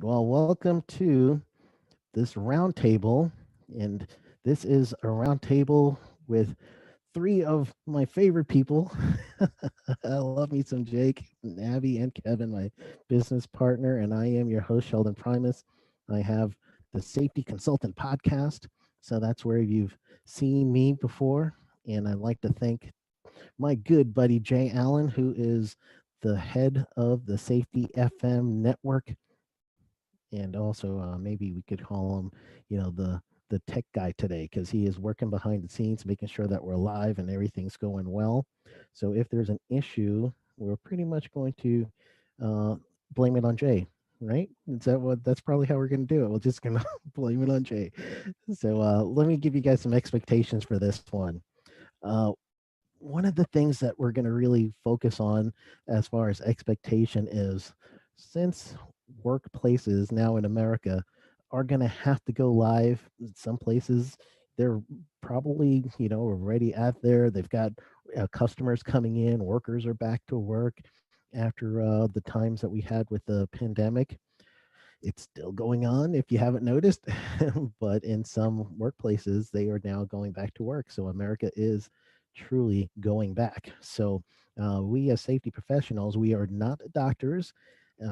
Well, welcome to this roundtable. And this is a roundtable with three of my favorite people. I love me some Jake, and Abby, and Kevin, my business partner. And I am your host, Sheldon Primus. I have the Safety Consultant Podcast. So that's where you've seen me before. And I'd like to thank my good buddy, Jay Allen, who is the head of the Safety FM network, and also maybe we could call him, the tech guy today, because he is working behind the scenes, making sure that we're live and everything's going well. So if there's an issue, we're pretty much going to uh, blame it on Jay, right? Is that what? That's probably how we're going to do it. We're just going to blame it on Jay. So let me give you guys some expectations for this one. Uh, One of the things that we're going to really focus on as far as expectation is, since workplaces now in America are going to have to go live, some places they're probably, already out there. They've got customers coming in, workers are back to work after the times that we had with the pandemic. It's still going on if you haven't noticed, but in some workplaces, they are now going back to work. So America is truly going back. So we as safety professionals, we are not doctors.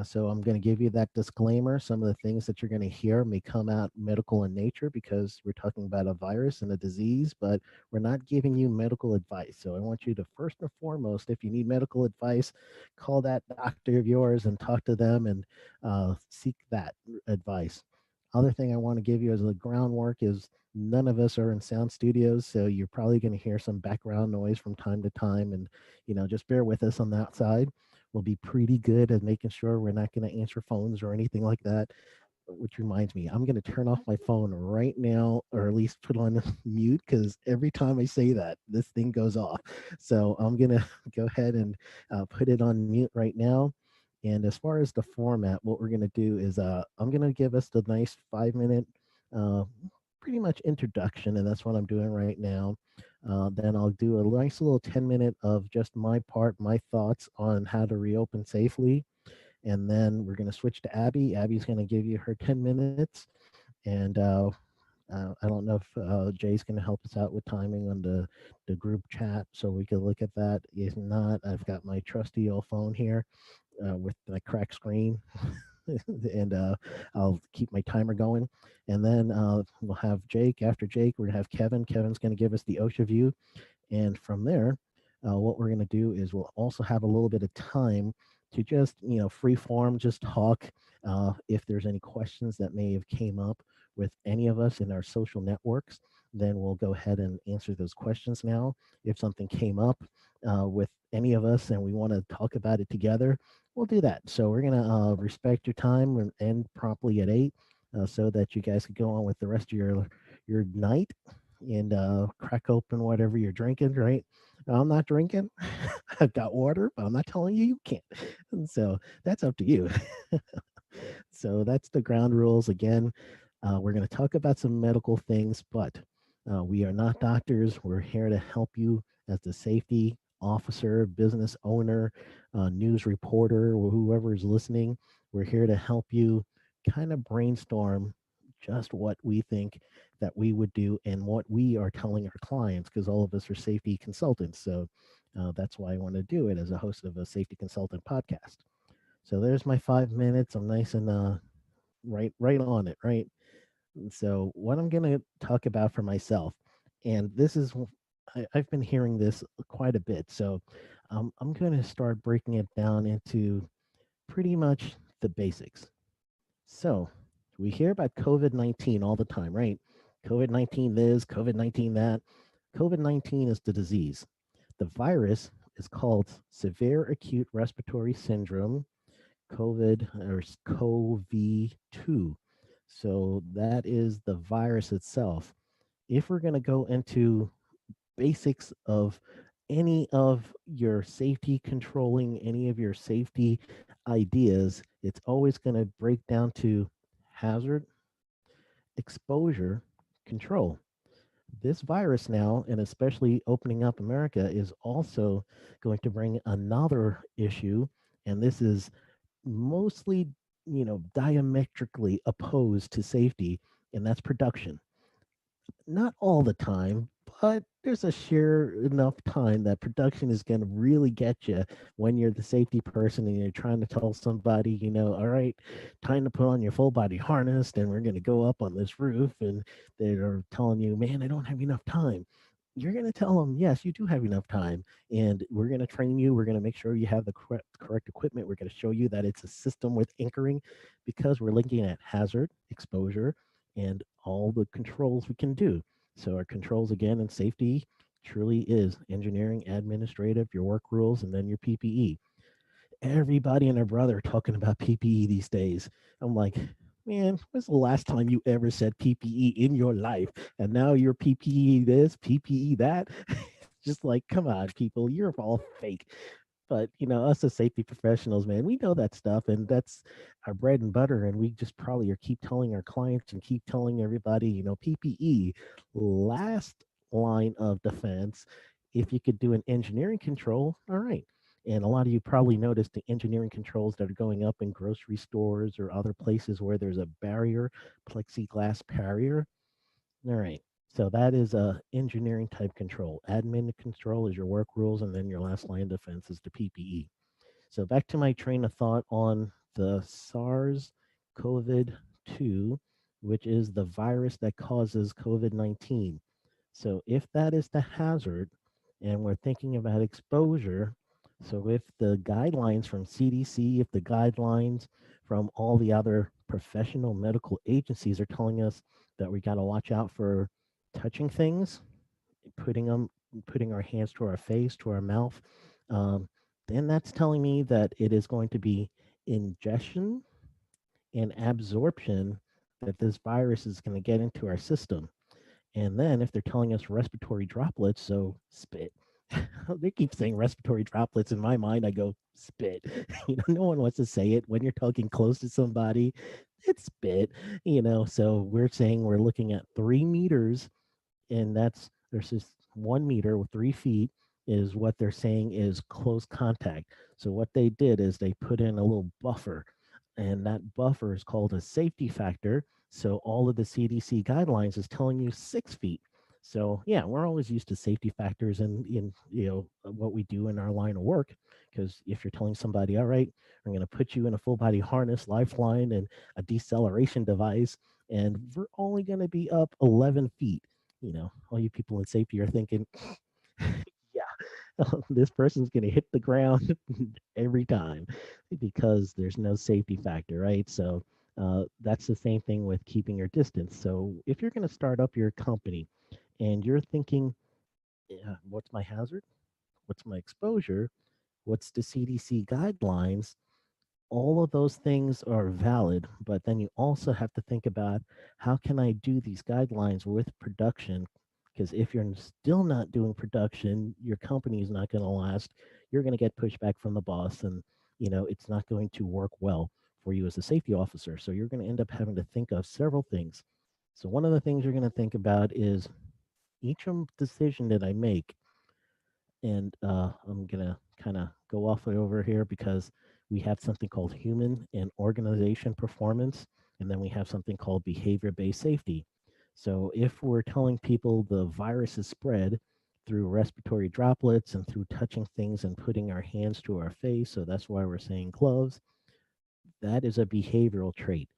So I'm going to give you that disclaimer. Some of the things that you're going to hear may come out medical in nature because we're talking about a virus and a disease, but we're not giving you medical advice. So I want you to first and foremost, if you need medical advice, call that doctor of yours and talk to them and seek that advice. Other thing I want to give you as a groundwork is none of us are in sound studios, so you're probably going to hear some background noise from time to time, and just bear with us on that side. We'll be pretty good at making sure we're not going to answer phones or anything like that. Which reminds me, I'm going to turn off my phone right now, or at least put on mute, because every time I say that, this thing goes off. So I'm going to go ahead and put it on mute right now. And as far as the format, what we're going to do is I'm going to give us the nice 5 minute, uh, pretty much introduction, and that's what I'm doing right now. Then I'll do a nice little 10-minute of just my part, my thoughts on how to reopen safely, and then we're going to switch to Abby. Abby's going to give you her 10 minutes, and I don't know if Jay's going to help us out with timing on the group chat so we can look at that. If not, I've got my trusty old phone here with my cracked screen. And I'll keep my timer going. And then we'll have Jake. After Jake, we're going to have Kevin. Kevin's going to give us the OSHA view. And from there, what we're going to do is we'll also have a little bit of time to just, free form, just talk. If there's any questions that may have came up with any of us in our social networks, then we'll go ahead and answer those questions now. If something came up with any of us and we want to talk about it together, we'll do that. So we're going to respect your time and end promptly at 8, so that you guys can go on with the rest of your night and crack open whatever you're drinking, right? I'm not drinking. I've got water, but I'm not telling you you can't. And so that's up to you. So that's the ground rules. Again, we're going to talk about some medical things, but we are not doctors. We're here to help you as the safety officer, business owner, news reporter, or whoever is listening. We're here to help you kind of brainstorm just what we think that we would do and what we are telling our clients, because all of us are safety consultants. So that's why I want to do it as a host of a safety consultant podcast. So there's my 5 minutes. I'm nice and right on it, right? And so what I'm going to talk about for myself, and this is I've been hearing this quite a bit. So I'm going to start breaking it down into pretty much the basics. So we hear about COVID-19 all the time, right? COVID-19 this, COVID-19 that. COVID-19 is the disease. The virus is called severe acute respiratory syndrome, COVID, or CoV-2. So that is the virus itself. If we're going to go into basics of any of your safety controlling, any of your safety ideas, it's always going to break down to hazard, exposure, control. This virus now, and especially opening up America, is also going to bring another issue, and this is mostly diametrically opposed to safety, and that's production. Not all the time, but there's a sure enough time that production is going to really get you when you're the safety person and you're trying to tell somebody, all right, time to put on your full body harness and we're going to go up on this roof. And they're telling you, man, I don't have enough time. You're going to tell them, yes, you do have enough time. And we're going to train you. We're going to make sure you have the correct equipment. We're going to show you that it's a system with anchoring because we're looking at hazard, exposure, and all the controls we can do. So our controls again and safety truly is engineering, administrative, your work rules, and then your PPE. Everybody and their brother talking about PPE these days. I'm like, man, when's the last time you ever said PPE in your life? And now you're PPE this, PPE that. Just like, come on, people, you're all fake. But us as safety professionals, man, we know that stuff, and that's our bread and butter. And we just probably are keep telling our clients and keep telling everybody, PPE, last line of defense. If you could do an engineering control, all right. And a lot of you probably noticed the engineering controls that are going up in grocery stores or other places where there's a barrier, plexiglass barrier. All right. So that is a engineering type control. Admin control is your work rules, and then your last line of defense is the PPE. So back to my train of thought on the SARS CoV 2, which is the virus that causes COVID 19. So if that is the hazard, and we're thinking about exposure, so if the guidelines from CDC, if the guidelines from all the other professional medical agencies are telling us that we got to watch out for touching things, putting them, putting our hands to our face, to our mouth, um, then that's telling me that it is going to be ingestion and absorption that this virus is going to get into our system. And then if they're telling us respiratory droplets, so spit. They keep saying respiratory droplets. In my mind, I go spit. No one wants to say it when you're talking close to somebody. It's spit. So we're saying we're looking at 3 meters, and that's there's just 1 meter with 3 feet is what they're saying is close contact. So what they did is they put in a little buffer, and that buffer is called a safety factor. So all of the CDC guidelines is telling you 6 feet. So yeah, we're always used to safety factors in what we do in our line of work. Because if you're telling somebody, all right, I'm going to put you in a full body harness, lifeline, and a deceleration device, and we're only going to be up 11 feet. All you people in safety are thinking, yeah, this person's going to hit the ground every time because there's no safety factor, right? So that's the same thing with keeping your distance. So if you're going to start up your company and you're thinking, yeah, what's my hazard? What's my exposure? What's the CDC guidelines? All of those things are valid, but then you also have to think about how can I do these guidelines with production? Because if you're still not doing production, your company is not going to last. You're going to get pushback from the boss, and it's not going to work well for you as a safety officer. So you're going to end up having to think of several things. So one of the things you're going to think about is each decision that I make, and I'm gonna kind of go off over here because we have something called human and organization performance, and then we have something called behavior-based safety. So if we're telling people the virus is spread through respiratory droplets and through touching things and putting our hands to our face, so that's why we're saying gloves, that is a behavioral trait.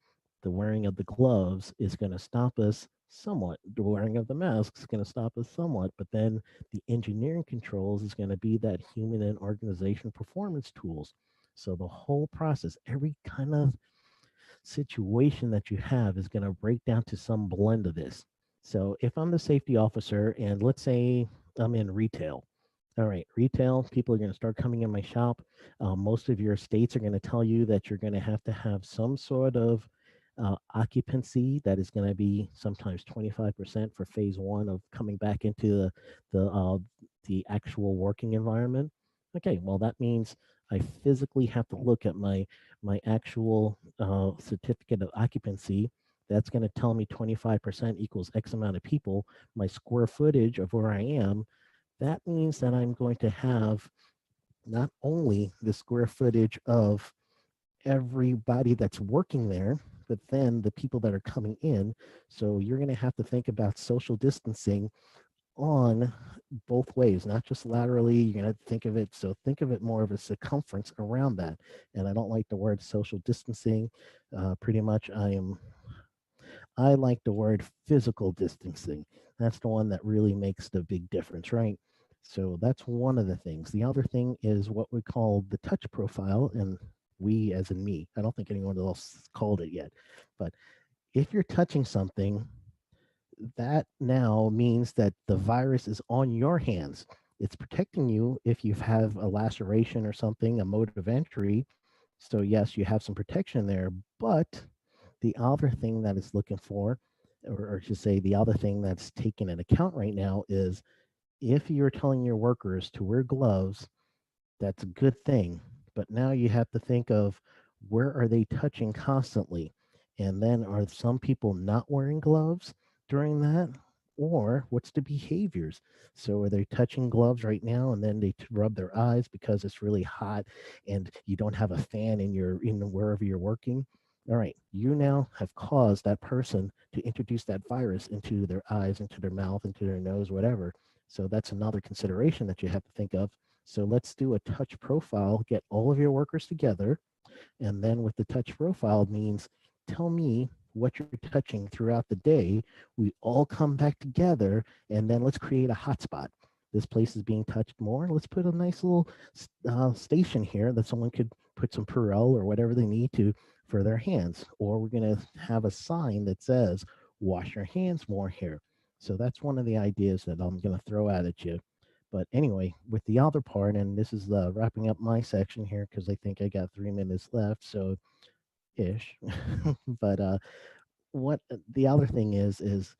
The wearing of the gloves is going to stop us somewhat. The wearing of the mask is going to stop us somewhat, but then the engineering controls is going to be that human and organization performance tools. So the whole process, every kind of situation that you have is going to break down to some blend of this. So if I'm the safety officer and let's say I'm in retail, all right, retail, people are going to start coming in my shop. Most of your states are going to tell you that you're going to have some sort of occupancy that is going to be sometimes 25% for phase one of coming back into the actual working environment. Okay, well that means I physically have to look at my actual certificate of occupancy. That's going to tell me 25% equals X amount of people. My square footage of where I am, that means that I'm going to have not only the square footage of everybody that's working there, but then the people that are coming in. So you're going to have to think about social distancing on both ways, not just laterally. You're going to think of it, so think of it more of a circumference around that. And I don't like the word social distancing. Pretty much I like the word physical distancing. That's the one that really makes the big difference, right? So that's one of the things. The other thing is what we call the touch profile, and we as in me. I don't think anyone else called it yet. But if you're touching something, that now means that the virus is on your hands. It's protecting you if you have a laceration or something, a mode of entry. So yes, you have some protection there, but the other thing that it's looking for, or I should say, the other thing that's taken into account right now is if you're telling your workers to wear gloves, that's a good thing. But now you have to think of where are they touching constantly? And then are some people not wearing gloves during that? Or what's the behaviors? So are they touching gloves right now and then they rub their eyes because it's really hot and you don't have a fan in wherever you're working? All right, you now have caused that person to introduce that virus into their eyes, into their mouth, into their nose, whatever. So that's another consideration that you have to think of. So let's do a touch profile, get all of your workers together. And then with the touch profile means tell me what you're touching throughout the day. We all come back together and then let's create a hotspot. This place is being touched more. Let's put a nice little station here that someone could put some Purell or whatever they need to for their hands. Or we're going to have a sign that says, wash your hands more here. So that's one of the ideas that I'm going to throw out at you. But anyway, with the other part, and this is wrapping up my section here because I think I got 3 minutes left, so ish. But what the other thing is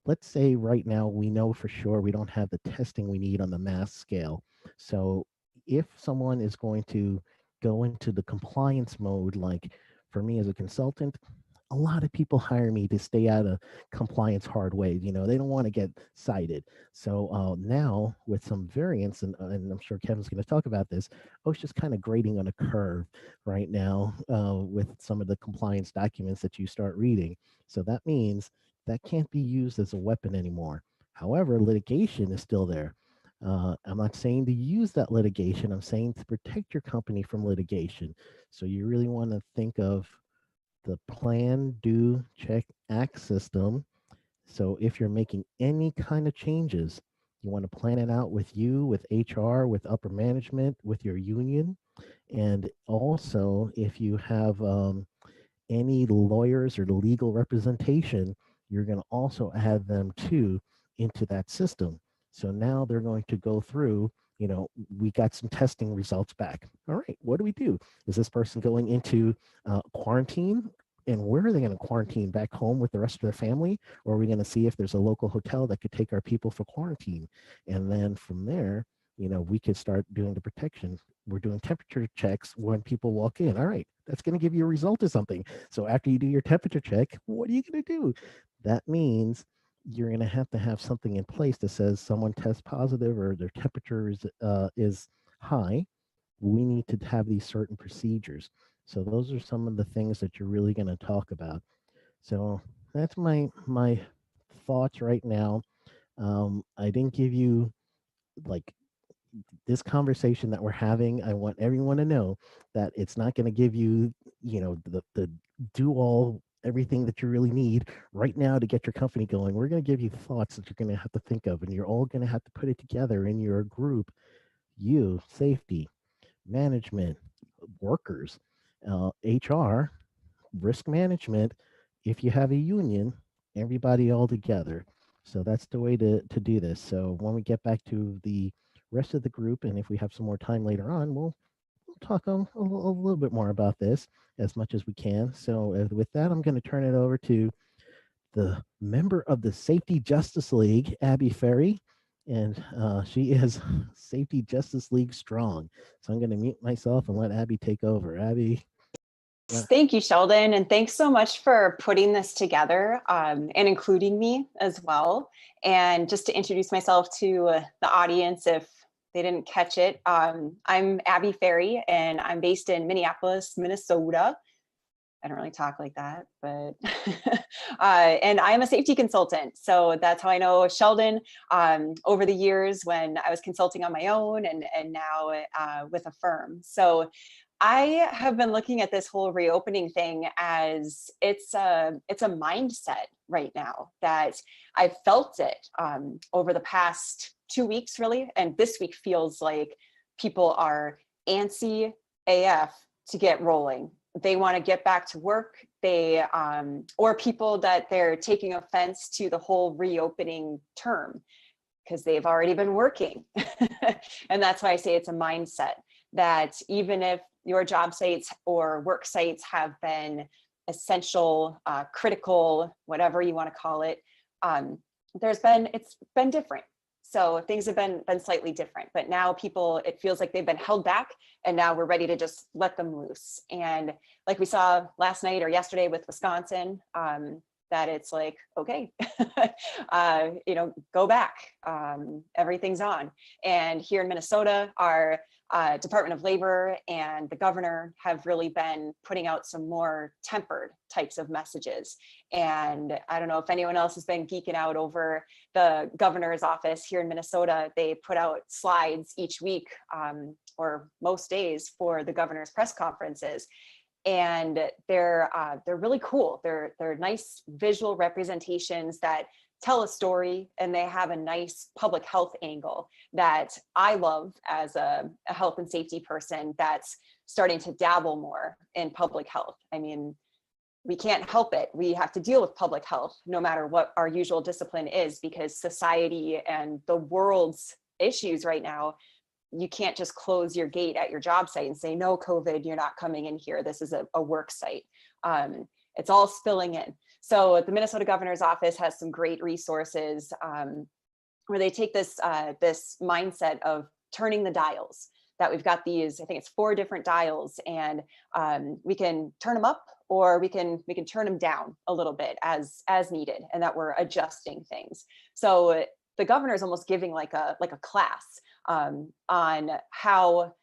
let's say right now we know for sure we don't have the testing we need on the mass scale. So if someone is going to go into the compliance mode, like for me as a consultant, a lot of people hire me to stay out of compliance hard way. You know, they don't want to get cited. So now with some variants, and I'm sure Kevin's going to talk about this, OSHA's kind of grading on a curve right now with some of the compliance documents that you start reading. So that means that can't be used as a weapon anymore. However, litigation is still there. I'm not saying to use that litigation. I'm saying to protect your company from litigation. So you really want to think of the plan, do, check, act system. So if you're making any kind of changes, you want to plan it out with you, with HR, with upper management, with your union. And also, if you have any lawyers or legal representation, you're going to also add them too into that system. So now they're going to go through, you know, we got some testing results back. All right, what do we do? Is this person going into quarantine? And where are they going to quarantine? Back home with the rest of their family? Or are we going to see if there's a local hotel that could take our people for quarantine? And then from there, you know, we could start doing the protection. We're doing temperature checks when people walk in. All right, that's going to give you a result of something. So after you do your temperature check, what are you going to do? That means you're going to have something in place that says someone tests positive or their temperature is high. We need to have these certain procedures. So those are some of the things that you're really going to talk about. So that's my thoughts right now. I didn't give you like this conversation that we're having. I want everyone to know that it's not going to give you, you know, the do all everything that you really need right now to get your company going. We're going to give you thoughts that you're going to have to think of, and you're all going to have to put it together in your group. You, safety, management, workers, HR, risk management. If you have a union, everybody all together. So that's the way to do this. So when we get back to the rest of the group, and if we have some more time later on, we'll talk a little bit more about this as much as we can. So with that, I'm going to turn it over to the member of the Safety Justice League, Abby Ferri, and she is Safety Justice League strong. So I'm going to mute myself and let Abby take over. Abby. Thank you, Sheldon, and thanks so much for putting this together and including me as well. And just to introduce myself to the audience, if they didn't catch it, I'm Abby Ferri, and I'm based in Minneapolis, Minnesota. I don't really talk like that, but and I'm a safety consultant. So that's how I know Sheldon over the years when I was consulting on my own and now with a firm. So I have been looking at this whole reopening thing as it's a mindset right now that I've felt it over the past 2 weeks, really. And this week feels like people are antsy AF to get rolling. They want to get back to work. They or people that they're taking offense to the whole reopening term because they've already been working. And that's why I say it's a mindset that even if your job sites or work sites have been essential, critical, whatever you want to call it, it's been different. So things have been slightly different, but now people, it feels like they've been held back and now we're ready to just let them loose. And like we saw last night or yesterday with Wisconsin, that it's like, okay, go back, everything's on. And here in Minnesota, our Department of Labor and the governor have really been putting out some more tempered types of messages. And I don't know if anyone else has been geeking out over the governor's office here in Minnesota. They put out slides each week or most days for the governor's press conferences. And they're really cool. They're nice visual representations that tell a story, and they have a nice public health angle that I love as a health and safety person that's starting to dabble more in public health. I mean, we can't help it. We have to deal with public health no matter what our usual discipline is, because society and the world's issues right now, you can't just close your gate at your job site and say, no, COVID, you're not coming in here. This is a work site. It's all spilling in. So the Minnesota governor's office has some great resources where they take this mindset of turning the dials, that we've got these, I think it's 4 different dials, and we can turn them up or we can turn them down a little bit as needed, and that we're adjusting things. So the governor is almost giving like a class on how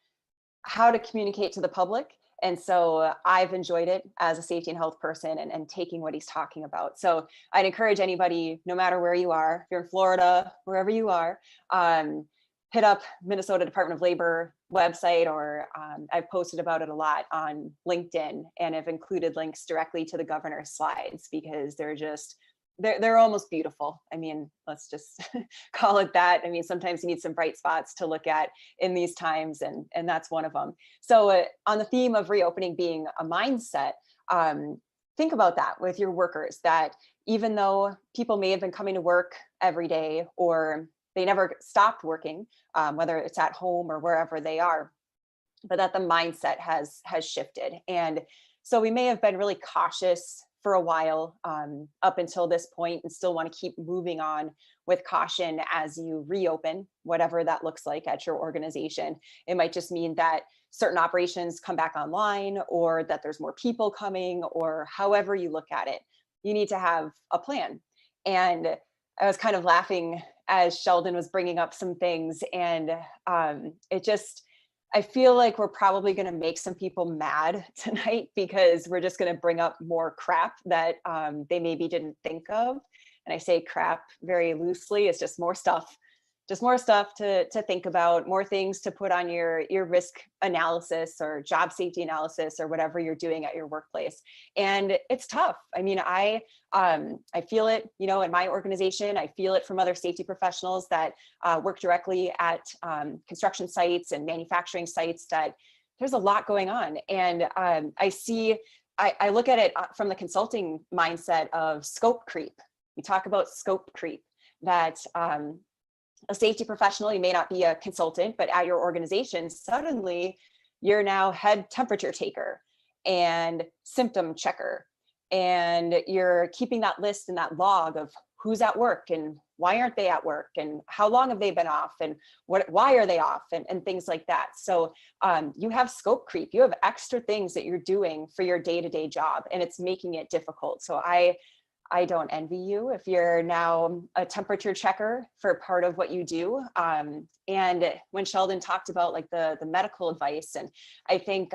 to communicate to the public. And so I've enjoyed it as a safety and health person and taking what he's talking about. So I'd encourage anybody, no matter where you are, if you're in Florida, wherever you are, hit up Minnesota Department of Labor website, or I've posted about it a lot on LinkedIn, and have included links directly to the governor's slides because they're almost beautiful. I mean, let's just call it that. I mean, sometimes you need some bright spots to look at in these times, and that's one of them. So on the theme of reopening being a mindset, think about that with your workers, that even though people may have been coming to work every day, or they never stopped working, whether it's at home or wherever they are, but that the mindset has shifted. And so we may have been really cautious for a while up until this point, and still want to keep moving on with caution as you reopen, whatever that looks like at your organization. It might just mean that certain operations come back online, or that there's more people coming, or however you look at it. You need to have a plan. And I was kind of laughing as Sheldon was bringing up some things, and I feel like we're probably going to make some people mad tonight, because we're just going to bring up more crap that they maybe didn't think of. And I say crap very loosely. It's just more stuff to think about, more things to put on your risk analysis or job safety analysis or whatever you're doing at your workplace. And it's tough. I mean, I feel it, in my organization. I feel it from other safety professionals that work directly at construction sites and manufacturing sites, that there's a lot going on. And I look at it from the consulting mindset of scope creep. We talk about scope creep, that a safety professional, you may not be a consultant, but at your organization, suddenly you're now head temperature taker and symptom checker. And you're keeping that list and that log of who's at work and why aren't they at work and how long have they been off and why are they off and things like that. So you have scope creep, you have extra things that you're doing for your day-to-day job, and it's making it difficult. So I I don't envy you if you're now a temperature checker for part of what you do. And when Sheldon talked about like the medical advice, and I think,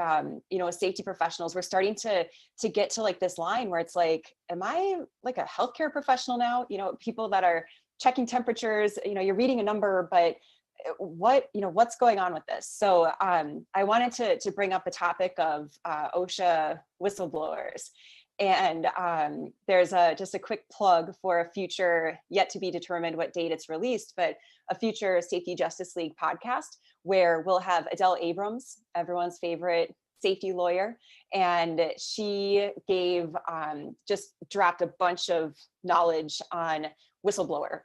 you know, as safety professionals, we're starting to get to like this line where it's like, am I like a healthcare professional now? You know, people that are checking temperatures, you know, you're reading a number, but what, you know, what's going on with this? So I wanted to bring up the topic of OSHA whistleblowers. And there's just a quick plug for a future, yet to be determined what date it's released, but a future Safety Justice League podcast where we'll have Adele Abrams, everyone's favorite safety lawyer. And she gave, just dropped a bunch of knowledge on whistleblower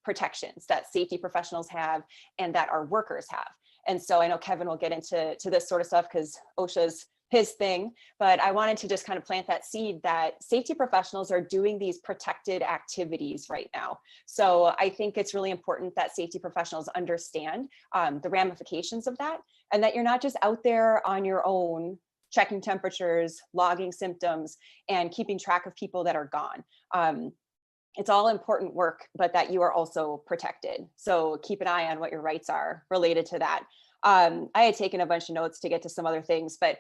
protections that safety professionals have and that our workers have. And so I know Keven will get into this sort of stuff because OSHA's his thing, but I wanted to just kind of plant that seed that safety professionals are doing these protected activities right now. So I think it's really important that safety professionals understand the ramifications of that, and that you're not just out there on your own checking temperatures, logging symptoms, and keeping track of people that are gone. It's all important work, but that you are also protected. So keep an eye on what your rights are related to that. I had taken a bunch of notes to get to some other things, but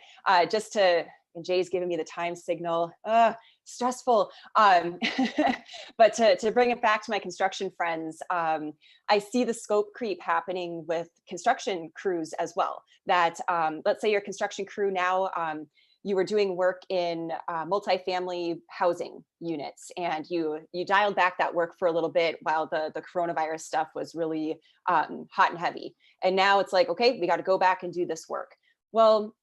just to, and Jay's giving me the time signal, stressful. But to bring it back to my construction friends, I see the scope creep happening with construction crews as well. That let's say your construction crew now, you were doing work in multifamily housing units, and you dialed back that work for a little bit while the coronavirus stuff was really hot and heavy. And now it's like, okay, we got to go back and do this work. Well,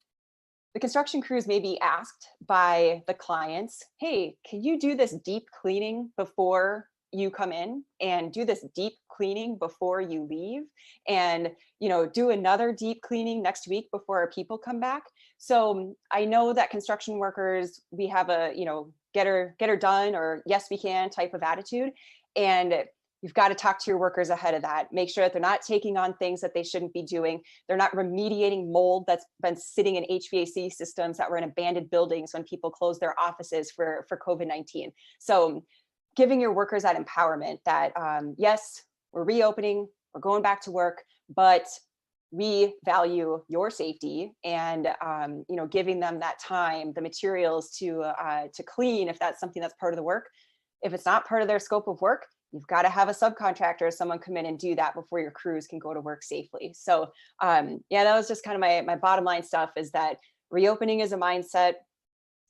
the construction crews may be asked by the clients, hey, can you do this deep cleaning before you come in, and do this deep cleaning before you leave, and, you know, do another deep cleaning next week before our people come back. So I know that construction workers, we have a, you know, get her done, or yes, we can type of attitude. And you've got to talk to your workers ahead of that. Make sure that they're not taking on things that they shouldn't be doing. They're not remediating mold that's been sitting in HVAC systems that were in abandoned buildings when people closed their offices for COVID-19. So giving your workers that empowerment that, yes, we're reopening, we're going back to work, but we value your safety, and you know, giving them that time, the materials to clean if that's something that's part of the work. If it's not part of their scope of work, you've got to have a subcontractor or someone come in and do that before your crews can go to work safely. So yeah, that was just kind of my bottom line stuff, is that reopening is a mindset.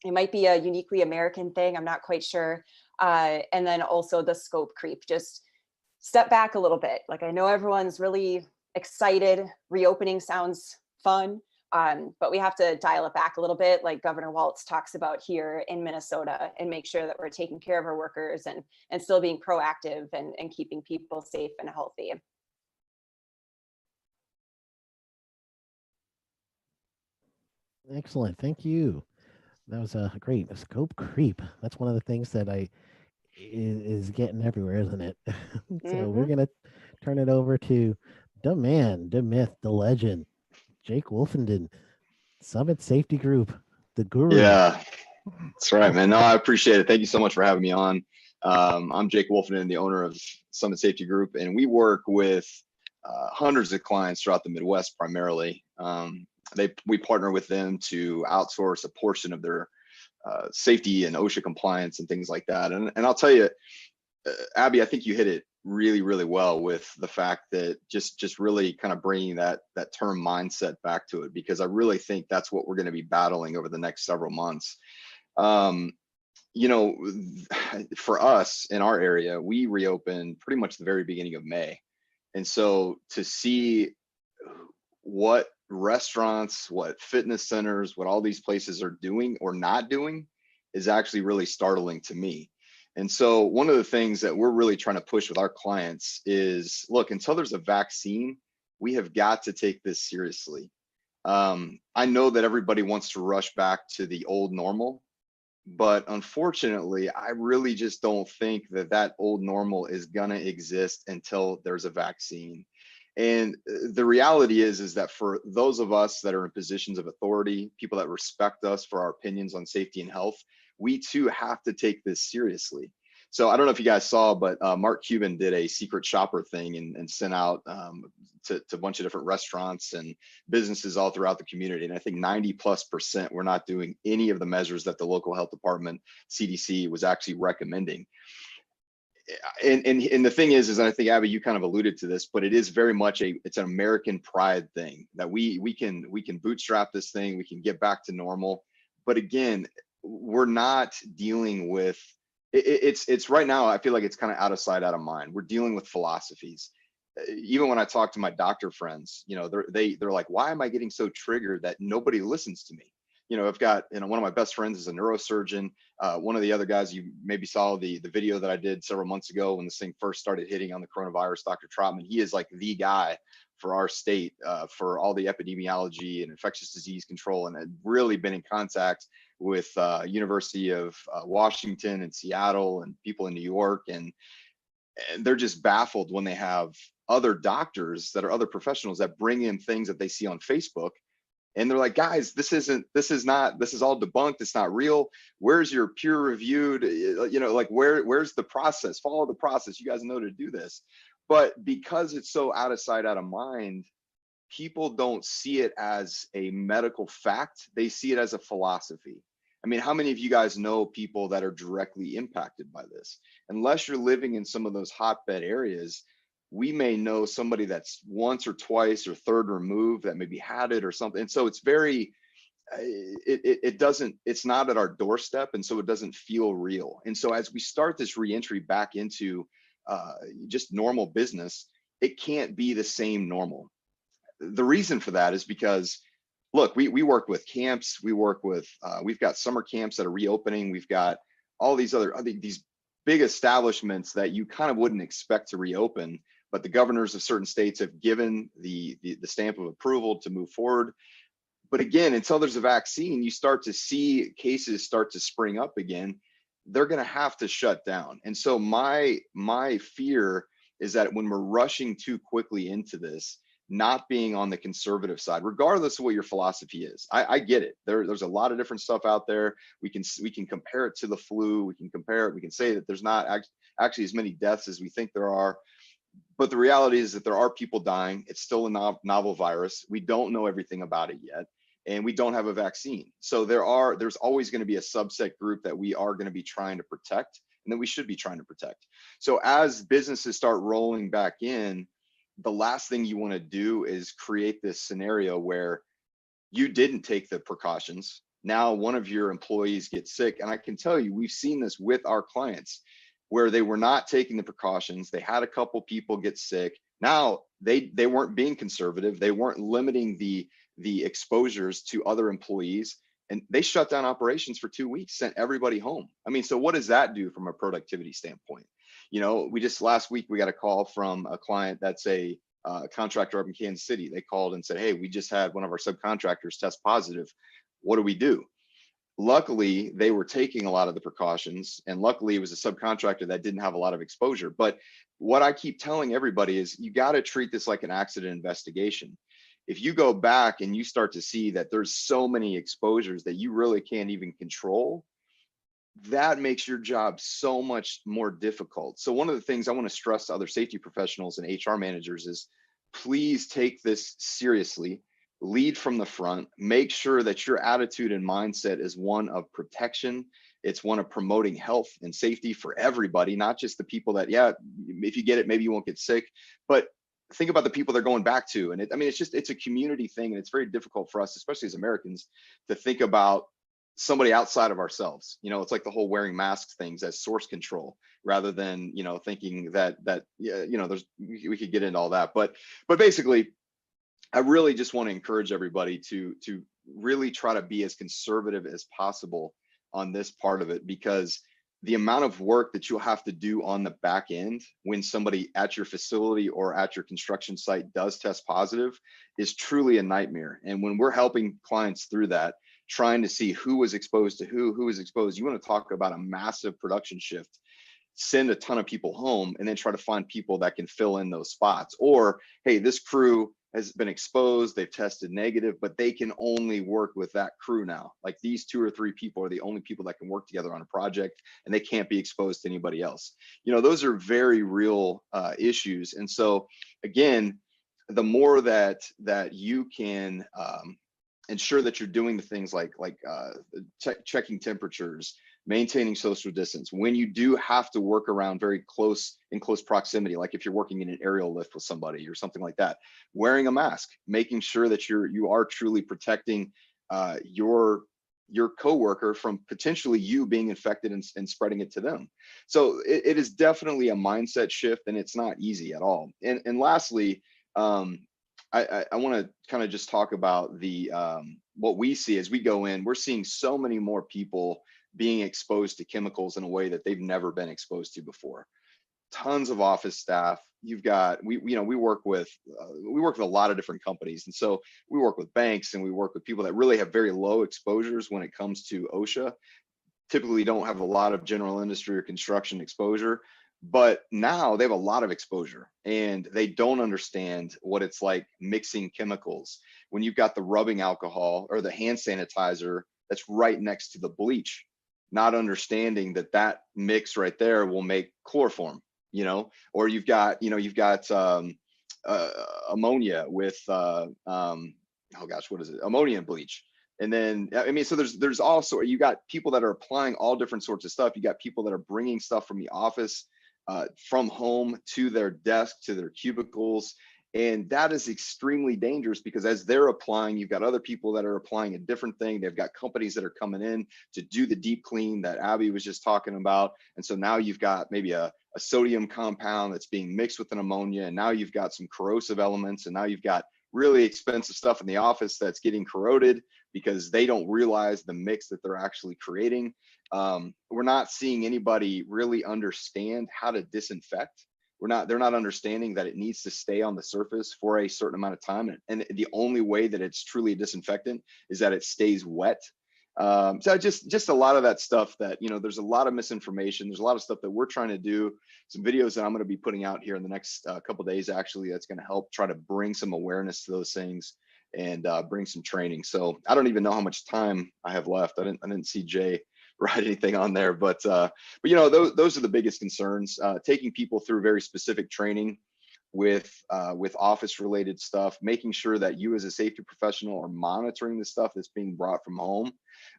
It might be a uniquely American thing, I'm not quite sure. And then also the scope creep, just step back a little bit. Like, I know everyone's really excited, reopening sounds fun, but we have to dial it back a little bit, like Governor Walz talks about here in Minnesota, and make sure that we're taking care of our workers and still being proactive and keeping people safe and healthy. Excellent. Thank you. That was a great scope creep. That's one of the things that is getting everywhere, isn't it? So we're gonna turn it over to the man, the myth, the legend, Jake Woolfenden, Summit Safety Group, the guru. Yeah, that's right, man. No, I appreciate it. Thank you so much for having me on. I'm Jake Woolfenden, the owner of Summit Safety Group, and we work with hundreds of clients throughout the Midwest primarily. We partner with them to outsource a portion of their safety and OSHA compliance and things like that. And I'll tell you, Abby, I think you hit it really, really well with the fact that just really kind of bringing that term mindset back to it, because I really think that's what we're going to be battling over the next several months. You know, for us in our area, we reopened pretty much the very beginning of May. And so to see what restaurants, what fitness centers, what all these places are doing or not doing is actually really startling to me. And so one of the things that we're really trying to push with our clients is, look, until there's a vaccine, we have got to take this seriously. I know that everybody wants to rush back to the old normal, but unfortunately, I really just don't think that old normal is going to exist until there's a vaccine. And the reality is that for those of us that are in positions of authority, people that respect us for our opinions on safety and health, we too have to take this seriously. So I don't know if you guys saw, but Mark Cuban did a secret shopper thing and sent out to a bunch of different restaurants and businesses all throughout the community. And I think 90+% were not doing any of the measures that the local health department, CDC, was actually recommending. And the thing is I think, Abby, you kind of alluded to this, but it is very much it's an American pride thing that we can bootstrap this thing, we can get back to normal. But again, we're not dealing with it's right now, I feel like it's kind of out of sight, out of mind. We're dealing with philosophies. Even when I talk to my doctor friends, you know, they're like, why am I getting so triggered that nobody listens to me? You know, I've got, you know, one of my best friends is a neurosurgeon. One of the other guys, you maybe saw the video that I did several months ago when this thing first started hitting on the coronavirus, Dr. Trotman. He is like the guy for our state for all the epidemiology and infectious disease control, and had really been in contact with University of Washington and Seattle and people in New York, and they're just baffled when they have other doctors that are other professionals that bring in things that they see on Facebook, and they're like, guys, this is all debunked, it's not real. Where's your peer reviewed, you know, like where's the process? Follow the process, you guys know to do this. But because it's so out of sight, out of mind, people don't see it as a medical fact, they see it as a philosophy. I mean, how many of you guys know people that are directly impacted by this? Unless you're living in some of those hotbed areas, we may know somebody that's once or twice or third removed that maybe had it or something. And so it's very, it's not at our doorstep. And so it doesn't feel real. And so as we start this reentry back into just normal business, it can't be the same normal. The reason for that is because, look, we work with camps, we work with, we've got summer camps that are reopening, we've got all these these big establishments that you kind of wouldn't expect to reopen, but the governors of certain states have given the stamp of approval to move forward. But again, until there's a vaccine, you start to see cases start to spring up again, they're going to have to shut down. And so my fear is that when we're rushing too quickly into this, not being on the conservative side, regardless of what your philosophy is. I get it. There's a lot of different stuff out there. We can compare it to the flu. We can compare it. We can say that there's not actually as many deaths as we think there are. But the reality is that there are people dying. It's still a novel virus. We don't know everything about it yet, and we don't have a vaccine. So there's always going to be a subset group that we are going to be trying to protect, and that we should be trying to protect. So as businesses start rolling back in, the last thing you want to do is create this scenario where you didn't take the precautions. Now one of your employees gets sick. And I can tell you, we've seen this with our clients where they were not taking the precautions. They had a couple people get sick. Now they weren't being conservative. They weren't limiting the exposures to other employees, and they shut down operations for 2 weeks, sent everybody home. I mean, so what does that do from a productivity standpoint? You know, last week we got a call from a client that's a contractor up in Kansas City. They called and said, hey, we just had one of our subcontractors test positive. What do we do? Luckily, they were taking a lot of the precautions, and luckily it was a subcontractor that didn't have a lot of exposure. But what I keep telling everybody is you got to treat this like an accident investigation. If you go back and you start to see that there's so many exposures that you really can't even control, that makes your job so much more difficult. So one of the things I want to stress to other safety professionals and HR managers is please take this seriously, lead from the front, make sure that your attitude and mindset is one of protection. It's one of promoting health and safety for everybody, not just the people that, yeah, if you get it, maybe you won't get sick, but think about the people they're going back to. And it's a community thing. And it's very difficult for us, especially as Americans, to think about somebody outside of ourselves. You know, it's like the whole wearing masks things as source control, rather than, you know, thinking that you know, we could get into all that. But basically, I really just want to encourage everybody to really try to be as conservative as possible on this part of it, because the amount of work that you'll have to do on the back end when somebody at your facility or at your construction site does test positive is truly a nightmare. And when we're helping clients through that, trying to see who was exposed to who was exposed, you want to talk about a massive production shift. Send a ton of people home and then try to find people that can fill in those spots. Or, hey, this crew has been exposed, they've tested negative, but they can only work with that crew now. Like these 2 or 3 people are the only people that can work together on a project, and they can't be exposed to anybody else. You know, those are very real issues. And so again, the more that you can ensure that you're doing the things like checking temperatures, maintaining social distance, when you do have to work around very close proximity, like if you're working in an aerial lift with somebody or something like that, wearing a mask, making sure that you are truly protecting your coworker from potentially you being infected and spreading it to them. So it is definitely a mindset shift, and it's not easy at all. And lastly, I want to kind of just talk about the what we see as we go in. We're seeing so many more people being exposed to chemicals in a way that they've never been exposed to before. Tons of office staff. You've got we work with a lot of different companies, and so we work with banks, and we work with people that really have very low exposures when it comes to OSHA. Typically don't have a lot of general industry or construction exposure, but now they have a lot of exposure, and they don't understand what it's like mixing chemicals when you've got the rubbing alcohol or the hand sanitizer that's right next to the bleach, not understanding that mix right there will make chloroform, you know, or you've got ammonia with oh gosh, what is it, ammonia and bleach. And then, I mean, so there's also, you got people that are applying all different sorts of stuff. You got people that are bringing stuff from the office, from home to their desk, to their cubicles. And that is extremely dangerous, because as they're applying, you've got other people that are applying a different thing. They've got companies that are coming in to do the deep clean that Abby was just talking about. And so now you've got maybe a sodium compound that's being mixed with an ammonia. And now you've got some corrosive elements. And now you've got really expensive stuff in the office that's getting corroded because they don't realize the mix that they're actually creating. We're not seeing anybody really understand how to disinfect. They're not understanding that it needs to stay on the surface for a certain amount of time. And the only way that it's truly a disinfectant is that it stays wet. So just a lot of that stuff that, you know, there's a lot of misinformation. There's a lot of stuff that we're trying to do, some videos that I'm going to be putting out here in the next couple of days, actually, that's going to help try to bring some awareness to those things and bring some training. So I don't even know how much time I have left. I didn't see Jay write anything on there, but you know, those are the biggest concerns. Taking people through very specific training with office related stuff, making sure that you as a safety professional are monitoring the stuff that's being brought from home,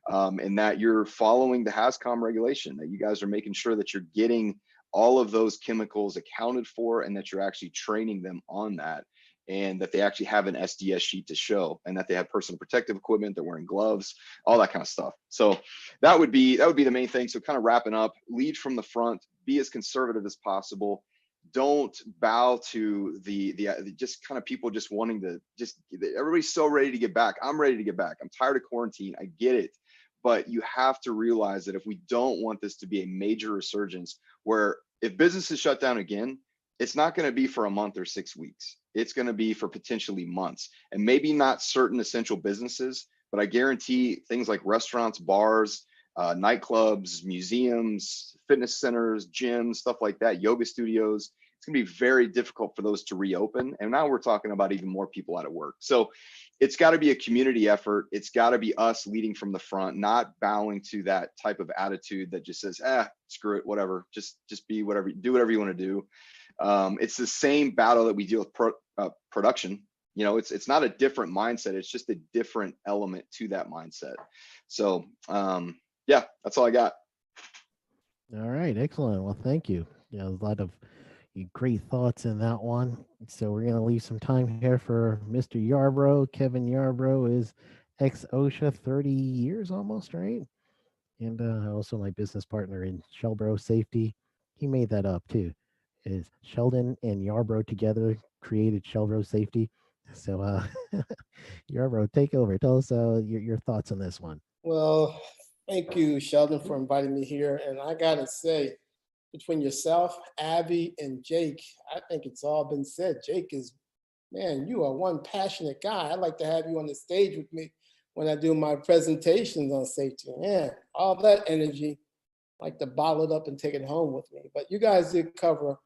and that you're following the HAZCOM regulation, that you guys are making sure that you're getting all of those chemicals accounted for, and that you're actually training them on that, and that they actually have an SDS sheet to show, and that they have personal protective equipment, they're wearing gloves, all that kind of stuff. So that would be the main thing. So kind of wrapping up, lead from the front, be as conservative as possible. Don't bow to the just kind of people just wanting to everybody's so ready to get back. I'm ready to get back. I'm tired of quarantine. I get it. But you have to realize that if we don't want this to be a major resurgence, where if businesses shut down again, it's not going to be for a month or 6 weeks. It's going to be for potentially months, and maybe not certain essential businesses, but I guarantee things like restaurants, bars, nightclubs, museums, fitness centers, gyms, stuff like that, yoga studios, it's going to be very difficult for those to reopen. And now we're talking about even more people out of work. So it's got to be a community effort. It's got to be us leading from the front, not bowing to that type of attitude that just says, screw it, whatever, just be whatever, do whatever you want to do. It's the same battle that we deal with production. You know, it's not a different mindset. It's just a different element to that mindset. So yeah, that's all I got. All right, excellent. Well, thank you. Yeah, a lot of great thoughts in that one. So we're going to leave some time here for Mr. Yarbrough. Keven Yarbrough is ex-OSHA, 30 years almost, right? And also my business partner in Sheldon Safety. He made that up too. Is Sheldon and Yarbrough together created Sheldon Safety. So Yarbrough, take over. Tell us your thoughts on this one. Well, thank you, Sheldon, for inviting me here. And I got to say, between yourself, Abby, and Jake, I think it's all been said. Jake is, man, you are one passionate guy. I'd like to have you on the stage with me when I do my presentations on safety. Man, all that energy, I like to bottle it up and take it home with me. But you guys did cover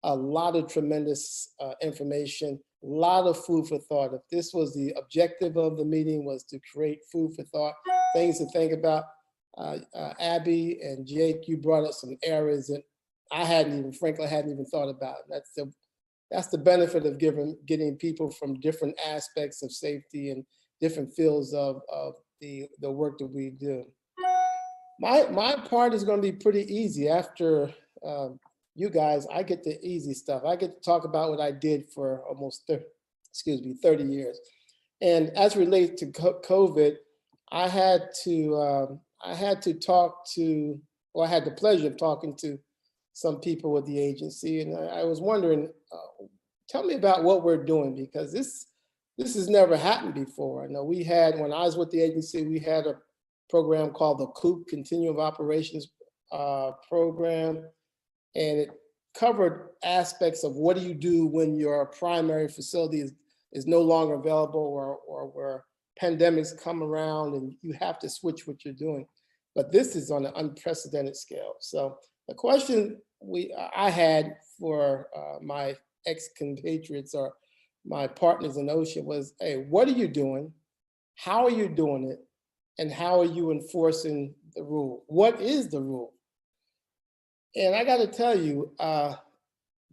a lot of tremendous information, a lot of food for thought. If this was the objective of the meeting, was to create food for thought, things to think about. Abby and Jake, you brought up some areas that I frankly hadn't even thought about. That's the benefit of getting people from different aspects of safety and different fields of the work that we do. My part is going to be pretty easy. After you guys, I get the easy stuff. I get to talk about what I did for almost 30 years. And as it relates to COVID, I had the pleasure of talking to some people with the agency, and I was wondering, tell me about what we're doing, because this has never happened before. I know when I was with the agency, we had a program called the COOP, Continuum of Operations program, and it covered aspects of what do you do when your primary facility is no longer available, or where pandemics come around and you have to switch what you're doing. But this is on an unprecedented scale. So the question I had for my ex-compatriots or my partners in OSHA was, hey, what are you doing? How are you doing it? And how are you enforcing the rule? What is the rule? And I got to tell you,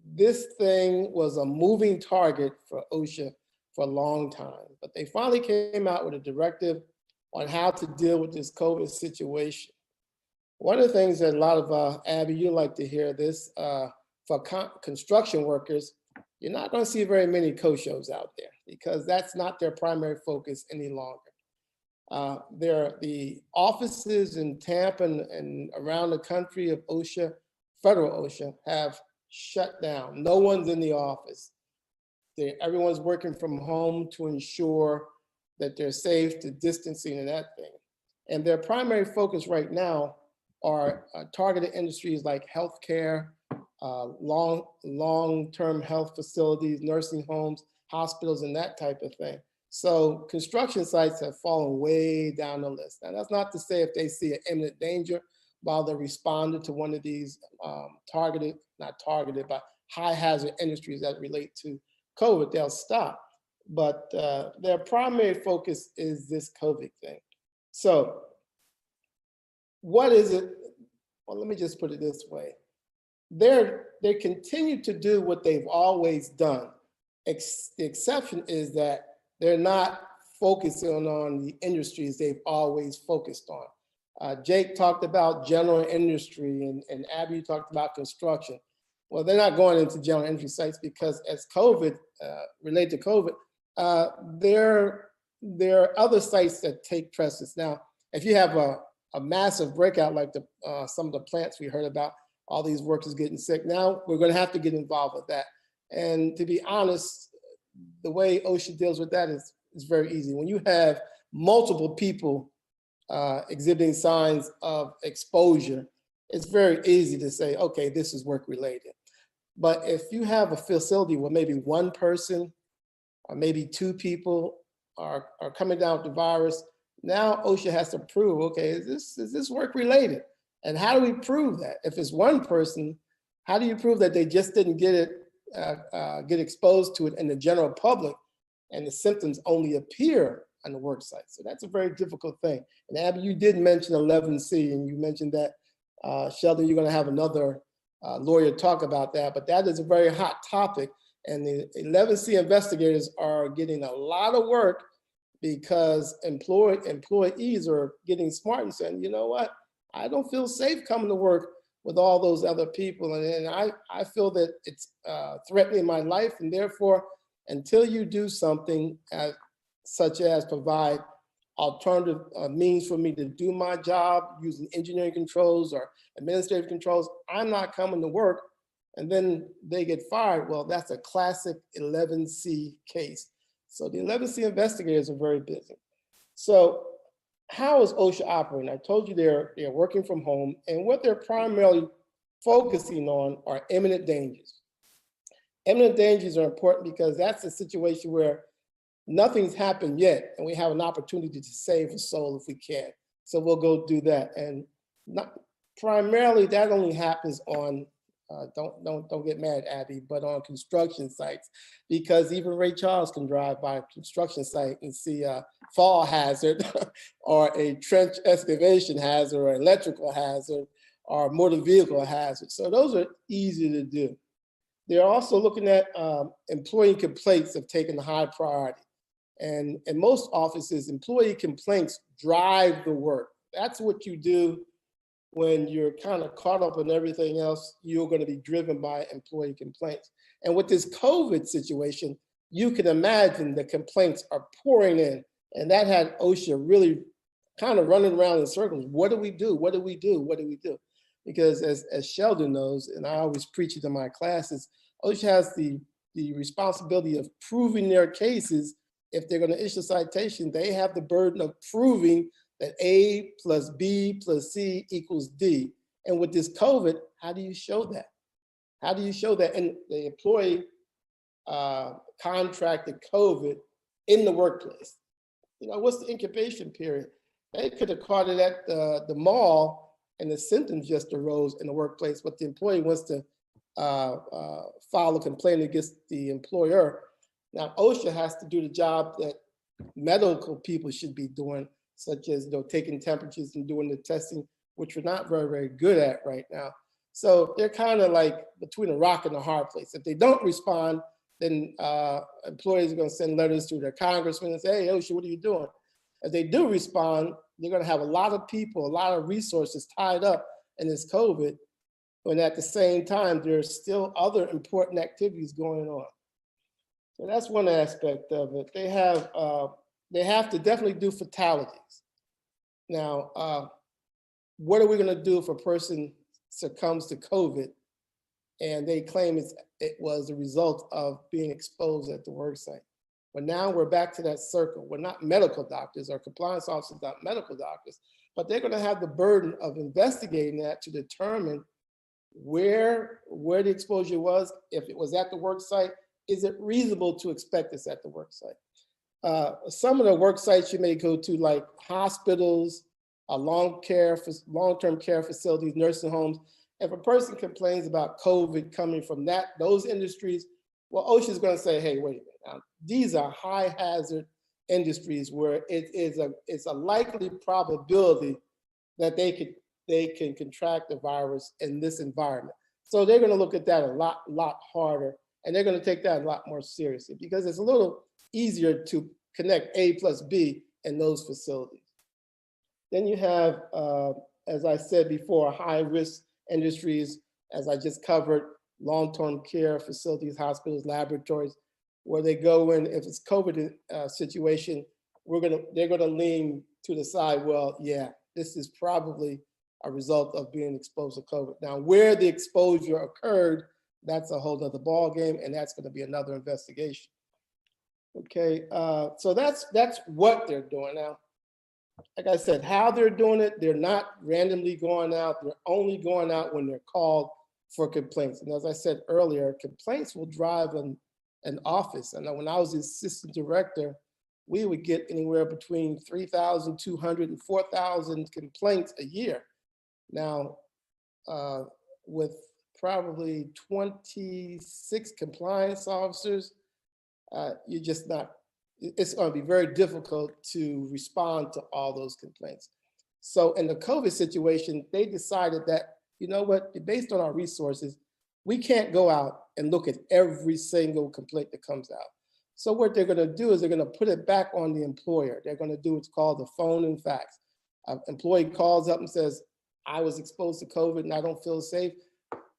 this thing was a moving target for OSHA for a long time, but they finally came out with a directive on how to deal with this COVID situation. One of the things that a lot of, Abby, you like to hear this, for construction workers, you're not going to see very many co-shows out there because that's not their primary focus any longer. The offices in Tampa and around the country of OSHA, federal OSHA, have shut down. No one's in the office. Everyone's working from home to ensure that they're safe, to distancing and that thing. And their primary focus right now are targeted industries like healthcare, long-term health facilities, nursing homes, hospitals, and that type of thing. So construction sites have fallen way down the list. Now, that's not to say if they see an imminent danger while they're responding to one of these not targeted, but high hazard industries that relate to COVID, they'll stop. But their primary focus is this COVID thing. So what is it? Well, let me just put it this way. They continue to do what they've always done. The exception is that they're not focusing on the industries they've always focused on. Jake talked about general industry and Abby talked about construction. Well, they're not going into general industry sites because as COVID, related to COVID, there are other sites that take precedence. Now, if you have a massive breakout like some of the plants we heard about, all these workers getting sick, now we're going to have to get involved with that. And to be honest, the way OSHA deals with that is very easy. When you have multiple people exhibiting signs of exposure, it's very easy to say, okay, this is work related. But if you have a facility where maybe one person or maybe two people are coming down with the virus, now OSHA has to prove, okay, is this work related? And how do we prove that? If it's one person, how do you prove that they just didn't get exposed to it in the general public and the symptoms only appear on the work site? So that's a very difficult thing. And Abby, you did mention 11C, and you mentioned that, Sheldon, you're going to have another lawyer talk about that, but that is a very hot topic. And the 11C investigators are getting a lot of work because employees are getting smart and saying, you know what, I don't feel safe coming to work with all those other people. And I feel that it's threatening my life. And therefore, until you do something such as provide alternative means for me to do my job using engineering controls or administrative controls, I'm not coming to work. And then they get fired. Well, that's a classic 11C case. So the 11C investigators are very busy. So how is OSHA operating? I told you they're working from home, and what they're primarily focusing on are imminent dangers. Imminent dangers are important because that's a situation where nothing's happened yet, and we have an opportunity to save a soul if we can. So we'll go do that. And primarily that only happens on don't get mad, Abby, but on construction sites, because even Ray Charles can drive by a construction site and see a fall hazard or a trench excavation hazard or electrical hazard or motor vehicle hazard. So those are easy to do. They're also looking at employee complaints have taken a high priority. And in most offices, employee complaints drive the work. That's what you do when you're kind of caught up in everything else. You're going to be driven by employee complaints. And with this COVID situation, you can imagine the complaints are pouring in. And that had OSHA really kind of running around in circles. What do we do? What do we do? What do we do? Because as Sheldon knows, and I always preach it in my classes, OSHA has the responsibility of proving their cases. If they're going to issue a citation, they have the burden of proving that A plus B plus C equals D. And with this COVID, how do you show that? How do you show that? And the employee contracted COVID in the workplace. You know, what's the incubation period? They could have caught it at the mall and the symptoms just arose in the workplace, but the employee wants to file a complaint against the employer. Now, OSHA has to do the job that medical people should be doing, such as taking temperatures and doing the testing, which we're not very, very good at right now. So they're kind of like between a rock and a hard place. If they don't respond, then employees are going to send letters to their congressman and say, hey, OSHA, what are you doing? If they do respond, they're going to have a lot of people, a lot of resources tied up in this COVID, when at the same time, there's still other important activities going on. So that's one aspect of it. They have to definitely do fatalities. Now, what are we going to do if a person succumbs to COVID and they claim it was the result of being exposed at the work site? Well, now we're back to that circle. We're not medical doctors, or compliance officers not medical doctors, but they're going to have the burden of investigating that to determine where the exposure was. If it was at the work site, is it reasonable to expect this at the work site? Some of the work sites you may go to, like hospitals, long-term care facilities, nursing homes. If a person complains about COVID coming from those industries, well, OSHA is going to say, hey, wait a minute. Now, these are high hazard industries where it's a likely probability that they can contract the virus in this environment. So they're going to look at that a lot harder, and they're going to take that a lot more seriously, because it's a little easier to connect A plus B in those facilities. Then you have, as I said before, high risk industries, as I just covered, long-term care facilities, hospitals, laboratories, where they go in. If it's COVID situation, they're gonna lean to the side, well, yeah, this is probably a result of being exposed to COVID. Now, where the exposure occurred, that's a whole nother ballgame, and that's gonna be another investigation. Okay, so that's what they're doing now. Like I said, how they're doing it, they're not randomly going out. They're only going out when they're called for complaints. And as I said earlier, complaints will drive an office. I know when I was the assistant director, we would get anywhere between 3,200 and 4,000 complaints a year. Now, with probably 26 compliance officers, it's going to be very difficult to respond to all those complaints. So in the COVID situation, they decided that, you know what, based on our resources, we can't go out and look at every single complaint that comes out. So what they're going to do is they're going to put it back on the employer. They're going to do what's called the phone and fax. An employee calls up and says, I was exposed to COVID and I don't feel safe.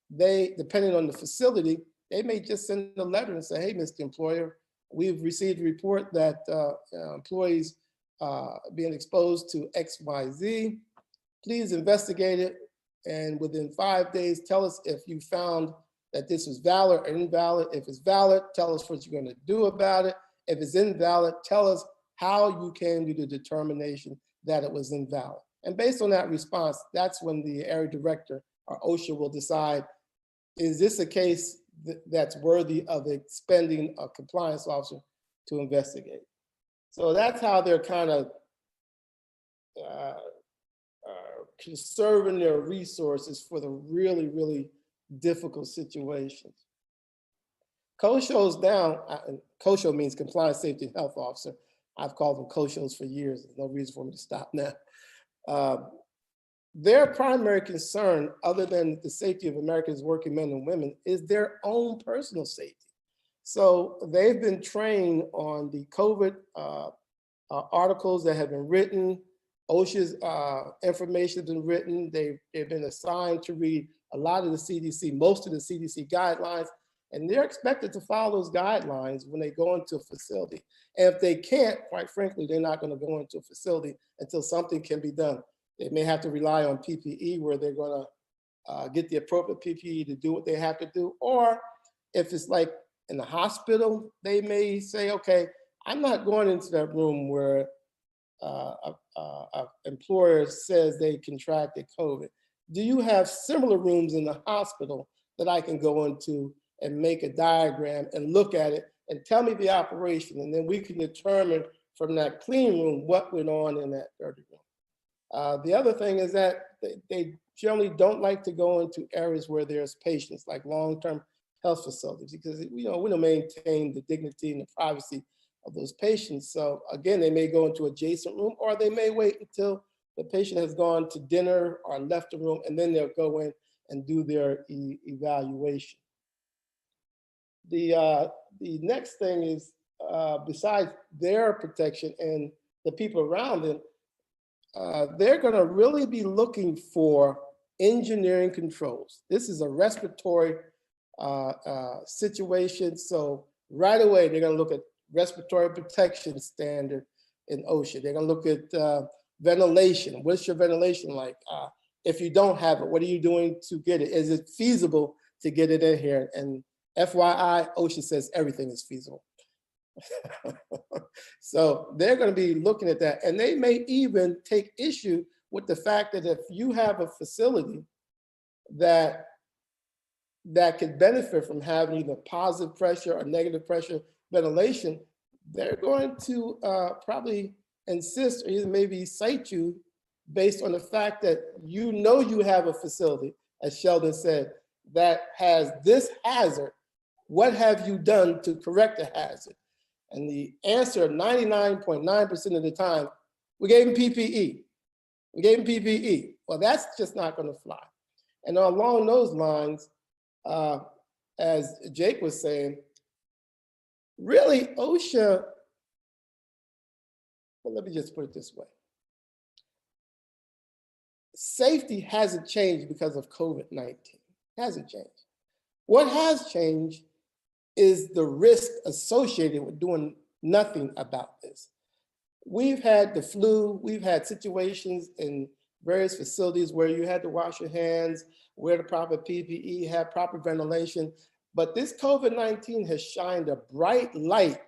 They, depending on the facility, they may just send a letter and say, hey, Mr. Employer, we've received a report that employees being exposed to XYZ. Please investigate it. And within 5 days, tell us if you found that this was valid or invalid. If it's valid, tell us what you're going to do about it. If it's invalid, tell us how you came to the determination that it was invalid. And based on that response, that's when the area director or OSHA will decide, is this a case that's worthy of expending a compliance officer to investigate? So that's how they're kind of conserving their resources for the really, really difficult situations. COSHOs now, COSHO means Compliance, Safety, and Health Officer. I've called them COSHOs for years. There's no reason for me to stop now. Their primary concern, other than the safety of America's working men and women, is their own personal safety. So they've been trained on the COVID articles that have been written. OSHA's information has been written. They've been assigned to read a lot of the CDC, most of the CDC guidelines, and they're expected to follow those guidelines when they go into a facility. And if they can't, quite frankly, they're not going to go into a facility until something can be done. They may have to rely on PPE, where they're going to get the appropriate PPE to do what they have to do. Or if it's like in the hospital, they may say, okay, I'm not going into that room where an employer says they contracted COVID. Do you have similar rooms in the hospital that I can go into and make a diagram and look at it and tell me the operation? And then we can determine from that clean room what went on in that dirty room. The other thing is that they generally don't like to go into areas where there's patients, like long-term health facilities, because we don't maintain the dignity and the privacy of those patients. So again, they may go into adjacent room, or they may wait until the patient has gone to dinner or left the room, and then they'll go in and do their evaluation. The next thing is, besides their protection and the people around them, they're going to really be looking for engineering controls. This is a respiratory situation, so right away they're going to look at respiratory protection standard in OSHA. They're going to look at ventilation. What's your ventilation like? If you don't have it, what are you doing to get it? Is it feasible to get it in here? And FYI, OSHA says everything is feasible. So they're going to be looking at that, and they may even take issue with the fact that if you have a facility that could benefit from having either positive pressure or negative pressure ventilation, they're going to probably insist or even maybe cite you based on the fact that you have a facility, as Sheldon said, that has this hazard. What have you done to correct the hazard? And the answer, 99.9% of the time, we gave him PPE. We gave him PPE. Well, that's just not going to fly. And along those lines, as Jake was saying, really OSHA, well, let me just put it this way. Safety hasn't changed because of COVID-19. Hasn't changed. What has changed is the risk associated with doing nothing about this. We've had the flu, we've had situations in various facilities where you had to wash your hands, wear the proper PPE, have proper ventilation, but this COVID-19 has shined a bright light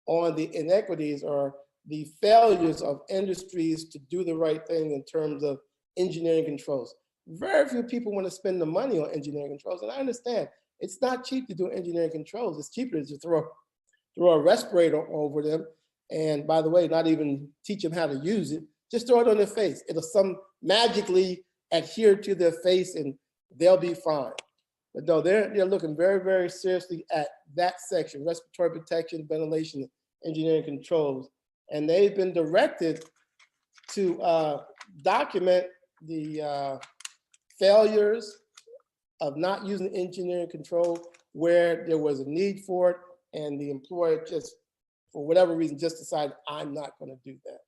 on the inequities or the failures of industries to do the right thing in terms of engineering controls. Very few people want to spend the money on engineering controls, and I understand. It's not cheap to do engineering controls. It's cheaper to throw a respirator over them. And by the way, not even teach them how to use it. Just throw it on their face. It'll magically adhere to their face and they'll be fine. But no, they're looking very, very seriously at that section, respiratory protection, ventilation, engineering controls. And they've been directed to document the failures of not using engineering control where there was a need for it, and the employer just, for whatever reason, just decided, I'm not going to do that.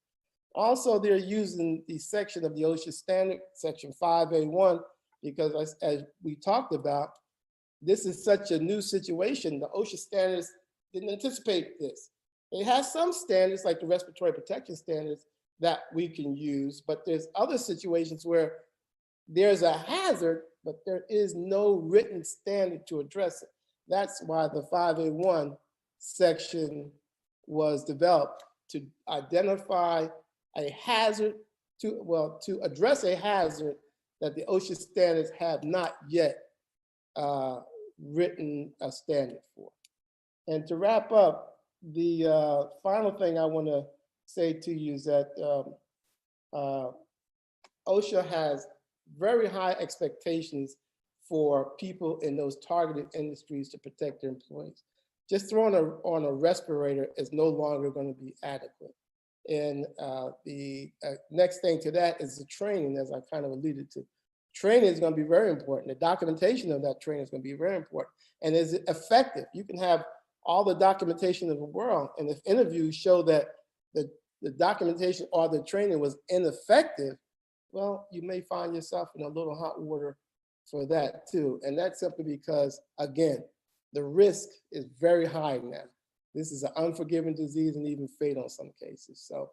Also, they're using the section of the OSHA standard, section 5A1, because as we talked about, this is such a new situation. The OSHA standards didn't anticipate this. They have some standards like the respiratory protection standards that we can use, but there's other situations where there's a hazard, but there is no written standard to address it. That's why the 5A1 section was developed, to identify a hazard, to address a hazard that the OSHA standards have not yet written a standard for. And to wrap up, the final thing I want to say to you is that OSHA has very high expectations for people in those targeted industries to protect their employees. Just throwing on a respirator is no longer going to be adequate. And the next thing to that is the training, as I kind of alluded to. Training is going to be very important. The documentation of that training is going to be very important. And is it effective? You can have all the documentation in the world, and if interviews show that the documentation or the training was ineffective, well, you may find yourself in a little hot water for that too. And that's simply because, again, the risk is very high now. This is an unforgiving disease and even fatal in some cases. So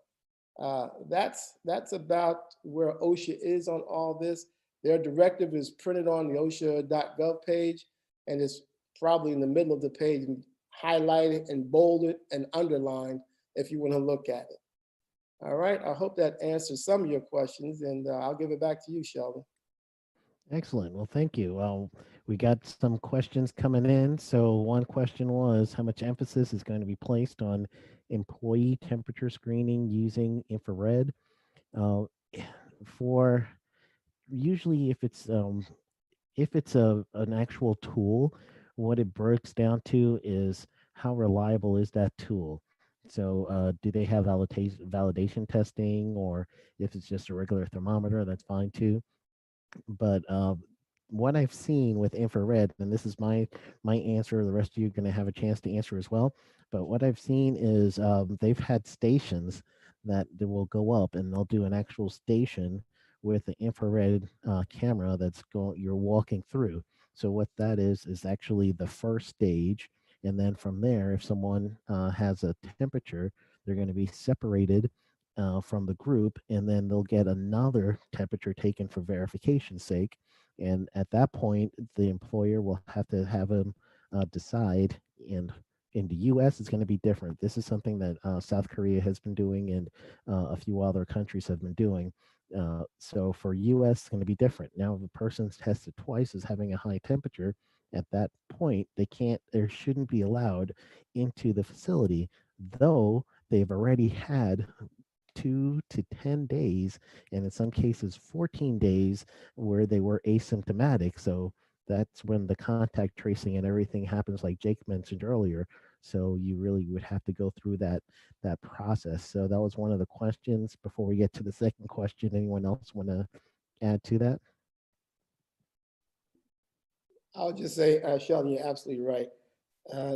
that's about where OSHA is on all this. Their directive is printed on the OSHA.gov page, and it's probably in the middle of the page, highlighted and bolded and underlined if you want to look at it. All right, I hope that answers some of your questions, and I'll give it back to you, Sheldon. Excellent. Well, thank you. Well, we got some questions coming in. So one question was, how much emphasis is going to be placed on employee temperature screening using infrared? For usually, if it's an actual tool, what it breaks down to is how reliable is that tool. So do they have validation testing, or if it's just a regular thermometer, that's fine too. But what I've seen with infrared, and this is my answer, the rest of you are going to have a chance to answer as well. But what I've seen is they've had stations that they will go up and they'll do an actual station with the infrared camera that's you're walking through. So what that is actually the first stage, and then from there, if someone has a temperature, they're going to be separated from the group, and then they'll get another temperature taken for verification's sake. And at that point, the employer will have to have them decide. And in the U.S., it's going to be different. This is something that South Korea has been doing, and a few other countries have been doing. So for U.S., it's going to be different. Now, if a person's tested twice as having a high temperature, at that point, they can't, or shouldn't be allowed into the facility, though they've already had 2 to 10 days, and in some cases 14 days, where they were asymptomatic. So that's when the contact tracing and everything happens, like Jake mentioned earlier. So you really would have to go through that process. So that was one of the questions. Before we get to the second question, anyone else want to add to that? I'll just say, Sheldon, you're absolutely right.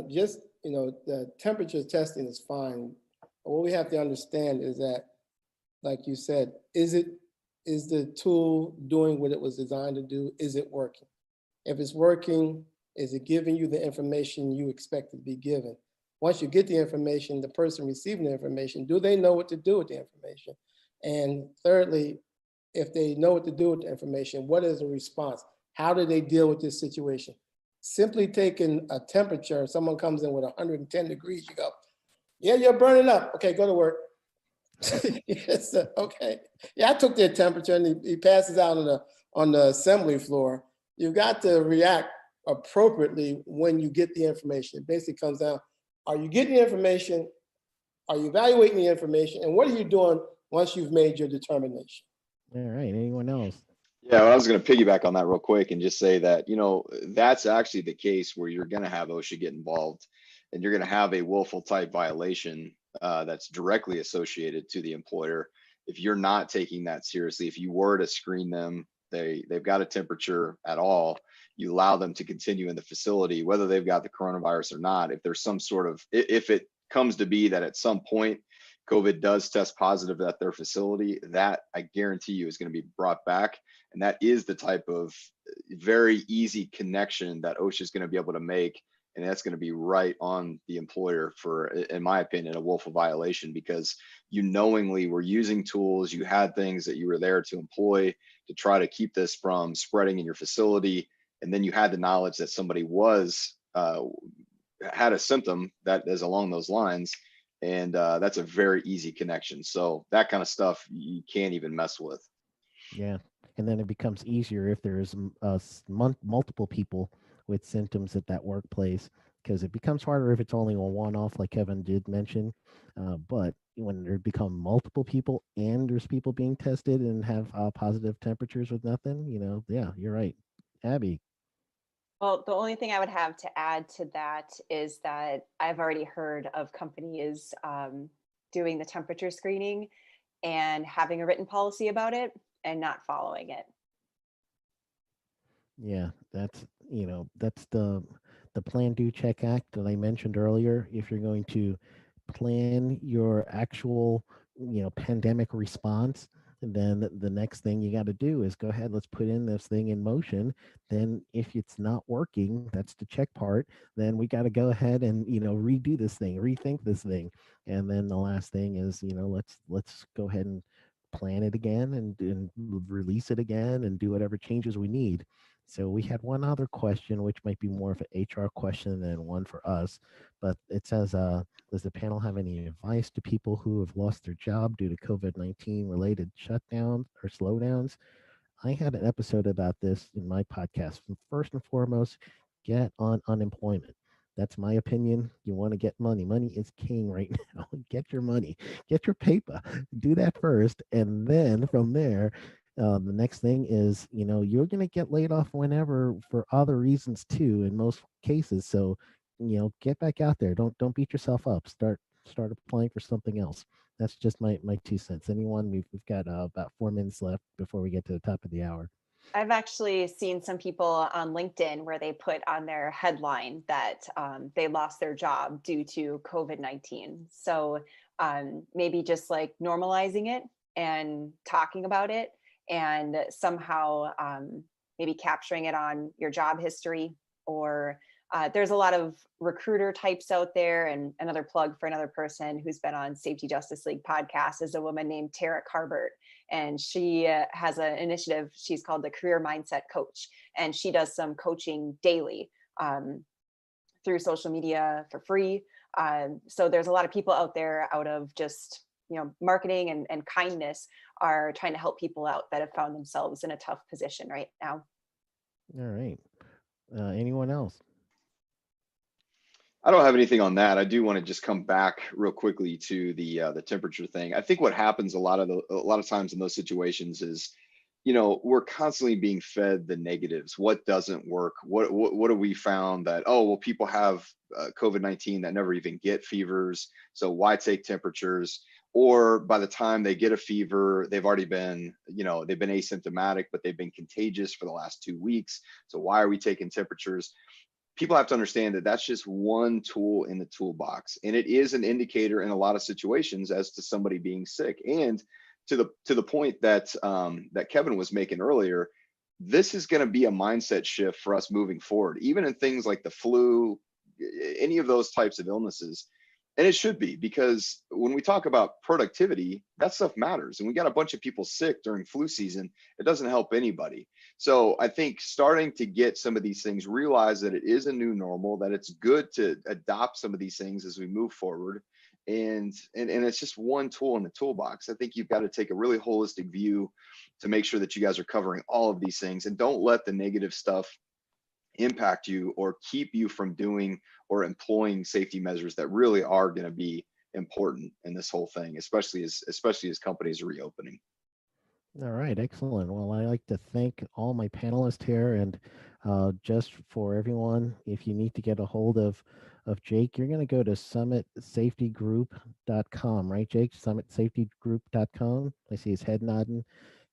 Just, the temperature testing is fine. What we have to understand is that, like you said, is the tool doing what it was designed to do? Is it working? If it's working, is it giving you the information you expect to be given? Once you get the information, the person receiving the information, do they know what to do with the information? And thirdly, if they know what to do with the information, what is the response? How do they deal with this situation? Simply taking a temperature, someone comes in with 110 degrees, you go, yeah, you're burning up. Okay, go to work. Yes, okay. Yeah, I took their temperature, and he passes out on the assembly floor. You've got to react appropriately when you get the information. It basically comes down, are you getting the information? Are you evaluating the information? And what are you doing once you've made your determination? All right, anyone else? Yeah, well, I was going to piggyback on that real quick and just say that, that's actually the case where you're going to have OSHA get involved, and you're going to have a willful type violation that's directly associated to the employer. If you're not taking that seriously, if you were to screen them, they've got a temperature at all, you allow them to continue in the facility, whether they've got the coronavirus or not. If there's some sort of, if it comes to be that at some point COVID does test positive at their facility, that I guarantee you is going to be brought back. And that is the type of very easy connection that OSHA is going to be able to make. And that's going to be right on the employer for, in my opinion, a willful violation, because you knowingly were using tools, you had things that you were there to employ to try to keep this from spreading in your facility. And then you had the knowledge that somebody had a symptom that is along those lines. And that's a very easy connection. So that kind of stuff you can't even mess with. Yeah. And then it becomes easier if there's multiple people with symptoms at that workplace, because it becomes harder if it's only a one-off, like Keven did mention. But when there become multiple people and there's people being tested and have positive temperatures with nothing, yeah, you're right. Abby. Well, the only thing I would have to add to that is that I've already heard of companies doing the temperature screening and having a written policy about it and not following it. Yeah, that's that's the Plan Do Check Act that I mentioned earlier. If you're going to plan your actual pandemic response, then the next thing you got to do is go ahead, let's put in this thing in motion. Then if it's not working, that's the check part, then we got to go ahead and redo this thing, rethink this thing. And then the last thing is let's go ahead and plan it again and release it again and do whatever changes we need. So we had one other question, which might be more of an HR question than one for us, but it says, does the panel have any advice to people who have lost their job due to COVID-19 related shutdowns or slowdowns? I had an episode about this in my podcast. First and foremost, get on unemployment. That's my opinion. You want to get money. Money is king right now. Get your money, get your paper. Do that first. And then from there, the next thing is, you're going to get laid off whenever for other reasons too, in most cases. So, get back out there. Don't beat yourself up. Start applying for something else. That's just my 2 cents. Anyone? We've got about 4 minutes left before we get to the top of the hour. I've actually seen some people on LinkedIn where they put on their headline that they lost their job due to COVID-19. So maybe just like normalizing it and talking about it and somehow maybe capturing it on your job history. Or there's a lot of recruiter types out there. And another plug for another person who's been on Safety Justice League podcast is a woman named Tara Carbert. And she has an initiative she's called the Career Mindset Coach. And she does some coaching daily through social media for free. So there's a lot of people out there out of just marketing and kindness are trying to help people out that have found themselves in a tough position right now. All right. Anyone else? I don't have anything on that. I do want to just come back real quickly to the temperature thing. I think what happens a lot of times in those situations is, we're constantly being fed the negatives. What doesn't work? What have we found that, oh, well, people have COVID-19 that never even get fevers, so why take temperatures? Or by the time they get a fever, they've already been, they've been asymptomatic, but they've been contagious for the last 2 weeks. So why are we taking temperatures? People have to understand that that's just one tool in the toolbox, and it is an indicator in a lot of situations as to somebody being sick. And to the point that that Keven was making earlier, this is going to be a mindset shift for us moving forward, even in things like the flu, any of those types of illnesses. And it should be, because when we talk about productivity, that stuff matters. And we got a bunch of people sick during flu season. It doesn't help anybody. So I think starting to get some of these things, realize that it is a new normal, that it's good to adopt some of these things as we move forward. And it's just one tool in the toolbox. I think you've got to take a really holistic view to make sure that you guys are covering all of these things, and don't let the negative stuff impact you or keep you from doing or employing safety measures that really are going to be important in this whole thing, especially as companies are reopening. All right, excellent. Well, I like to thank all my panelists here, and just for everyone, if you need to get a hold of Jake, you're going to go to summitsafetygroup.com, right, Jake? Summitsafetygroup.com. I see his head nodding.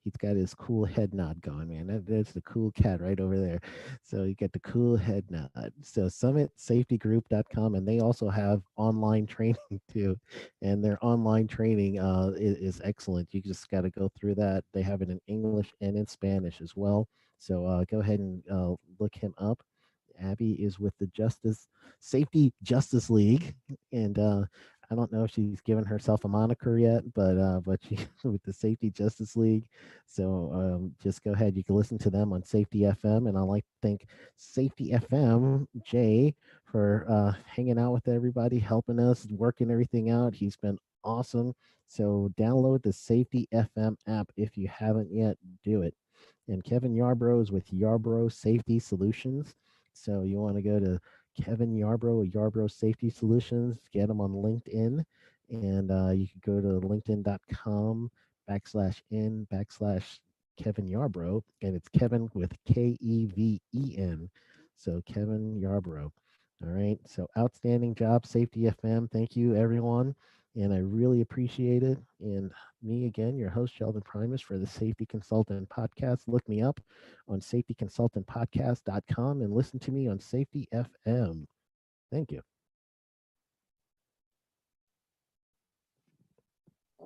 He's got his cool head nod going, man. That's the cool cat right over there. So you get the cool head nod. So summitsafetygroup.com, and they also have online training too. And their online training is excellent. You just got to go through that. They have it in English and in Spanish as well. So go ahead and look him up. Abby is with the Safety Justice League, and I don't know if she's given herself a moniker yet, but she with the Safety Justice League. So just go ahead. You can listen to them on Safety FM, and I'd like to thank Safety FM Jay for hanging out with everybody, helping us, working everything out. He's been awesome. So download the Safety FM app if you haven't yet. Do it. And Keven Yarbrough is with Yarbrough Safety Solutions. So you want to go to Keven Yarbrough, Yarbrough Safety Solutions, get them on LinkedIn, and you can go to linkedin.com/in/Keven Yarbrough, and it's Kevin with Keven. So Keven Yarbrough. All right. So outstanding job, Safety FM. Thank you, everyone. And I really appreciate it. And me again, your host, Sheldon Primus for the Safety Consultant Podcast. Look me up on safetyconsultantpodcast.com and listen to me on Safety FM. Thank you.